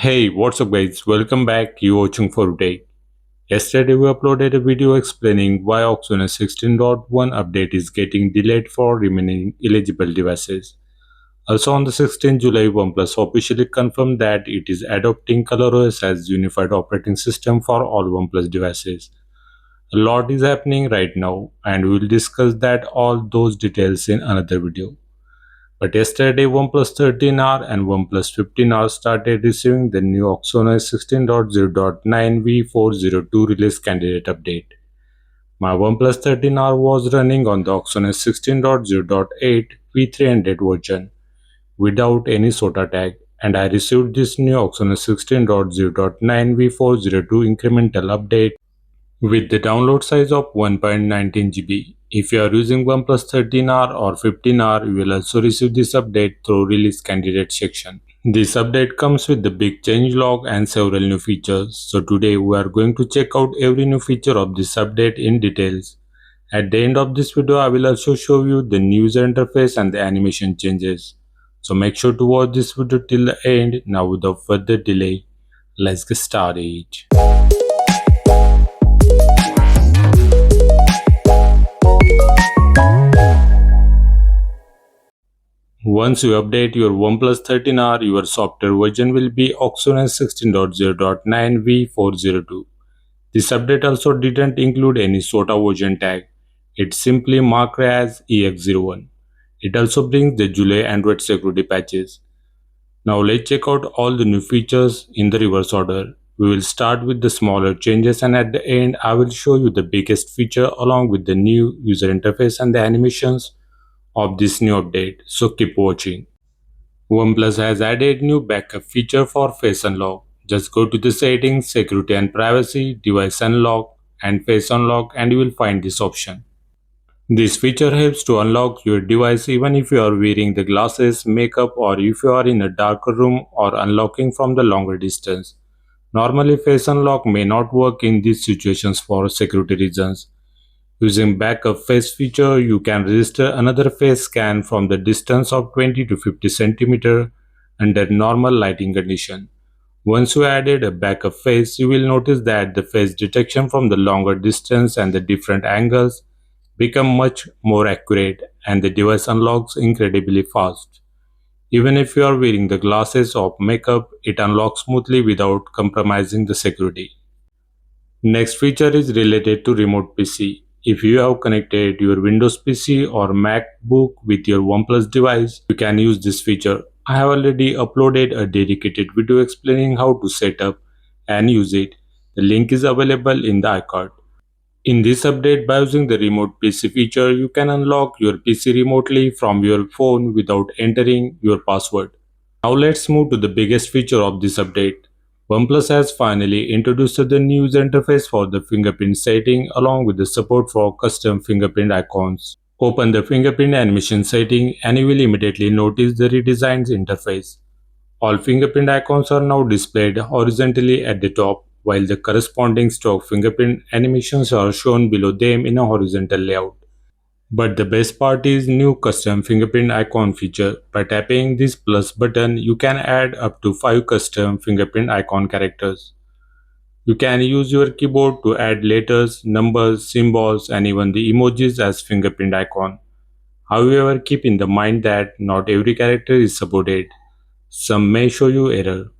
Hey, what's up guys? Welcome back. You watching for today. Yesterday we uploaded a video explaining why OxygenOS 16.1 update is getting delayed for remaining eligible devices. Also on the 16th July, OnePlus officially confirmed that it is adopting ColorOS as unified operating system for all OnePlus devices. A lot is happening right now and we will discuss that all those details in another video. But yesterday, OnePlus 13R and OnePlus 15R started receiving the new OxygenOS 16.0.9 V402 Release Candidate update. My OnePlus 13R was running on the OxygenOS 16.0.8 V300 version without any SOTA tag, and I received this new OxygenOS 16.0.9 V402 incremental update with the download size of 1.19 GB. If you are using OnePlus 13R or 15R, you will also receive this update through Release Candidate section. This update comes with the big changelog and several new features. So today we are going to check out every new feature of this update in details. At the end of this video, I will also show you the new user interface and the animation changes. So make sure to watch this video till the end. Now without further delay, let's get started. Once you update your OnePlus 13R, your software version will be OxygenOS 16.0.9 V402. This update also didn't include any SOTA version tag. It's simply marked as EX01. It also brings the July Android security patches. Now let's check out all the new features in the reverse order. We will start with the smaller changes and at the end I will show you the biggest feature along with the new user interface and the animations of this new update, so keep watching. OnePlus has added new backup feature for face unlock. Just go to the settings, security and privacy, device unlock and face unlock and you will find this option. This feature helps to unlock your device even if you are wearing the glasses, makeup or if you are in a darker room or unlocking from the longer distance. Normally face unlock may not work in these situations for security reasons. Using backup face feature, you can register another face scan from the distance of 20 to 50 cm under normal lighting condition. Once you added a backup face, you will notice that the face detection from the longer distance and the different angles become much more accurate and the device unlocks incredibly fast. Even if you are wearing the glasses or makeup, it unlocks smoothly without compromising the security. Next feature is related to remote PC. If you have connected your Windows PC or MacBook with your OnePlus device, you can use this feature. I have already uploaded a dedicated video explaining how to set up and use it. The link is available in the iCard. In this update, by using the remote PC feature, you can unlock your PC remotely from your phone without entering your password. Now let's move to the biggest feature of this update. OnePlus has finally introduced the new user interface for the fingerprint setting along with the support for custom fingerprint icons. Open the fingerprint animation setting and you will immediately notice the redesigned interface. All fingerprint icons are now displayed horizontally at the top, while the corresponding stock fingerprint animations are shown below them in a horizontal layout. But the best part is new custom fingerprint icon feature. By tapping this plus button, you can add up to 5 custom fingerprint icon characters. You can use your keyboard to add letters, numbers, symbols and even the emojis as fingerprint icon. However, keep in the mind that not every character is supported. Some may show you error.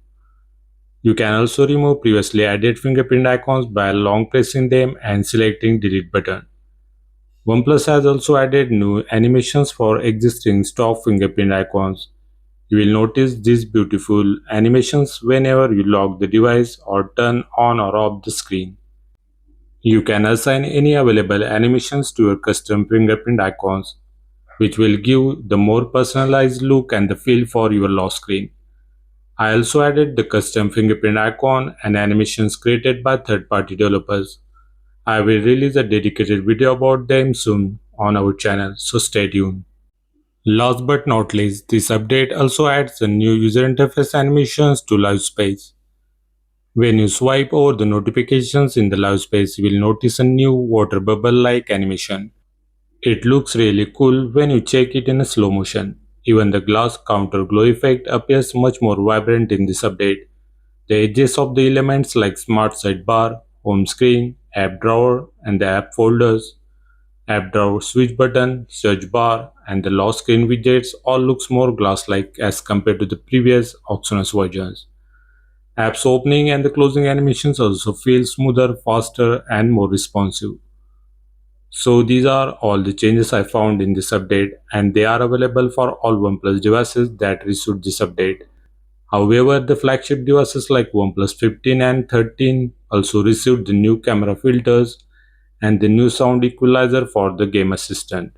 You can also remove previously added fingerprint icons by long pressing them and selecting delete button. OnePlus has also added new animations for existing stock fingerprint icons. You will notice these beautiful animations whenever you lock the device or turn on or off the screen. You can assign any available animations to your custom fingerprint icons, which will give the more personalized look and the feel for your lock screen. I also added the custom fingerprint icon and animations created by third-party developers. I will release a dedicated video about them soon on our channel, so stay tuned. Last but not least, this update also adds a new user interface animations to Live Space. When you swipe over the notifications in the Live Space, you will notice a new water bubble-like animation. It looks really cool when you check it in a slow motion. Even the glass counter glow effect appears much more vibrant in this update. The edges of the elements like Smart Sidebar, Home Screen, App Drawer, and the App Folders, App Drawer Switch Button, Search Bar, and the lock screen widgets all looks more glass-like as compared to the previous OxygenOS versions. Apps opening and the closing animations also feel smoother, faster, and more responsive. So these are all the changes I found in this update, and they are available for all OnePlus devices that received this update. However, the flagship devices like OnePlus 15 and 13 also received the new camera filters and the new sound equalizer for the game assistant.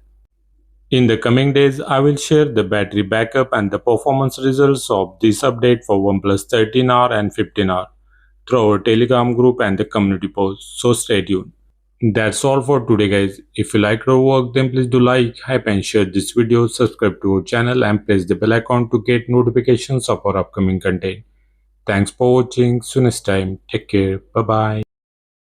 In the coming days, I will share the battery backup and the performance results of this update for OnePlus 13R and 15R through our Telegram group and the community post, so stay tuned. That's all for today guys. If you like our work, then please do like, hype and share this video, subscribe to our channel and press the bell icon to get notifications of our upcoming content. Thanks for watching. See you next time. Take care. Bye bye.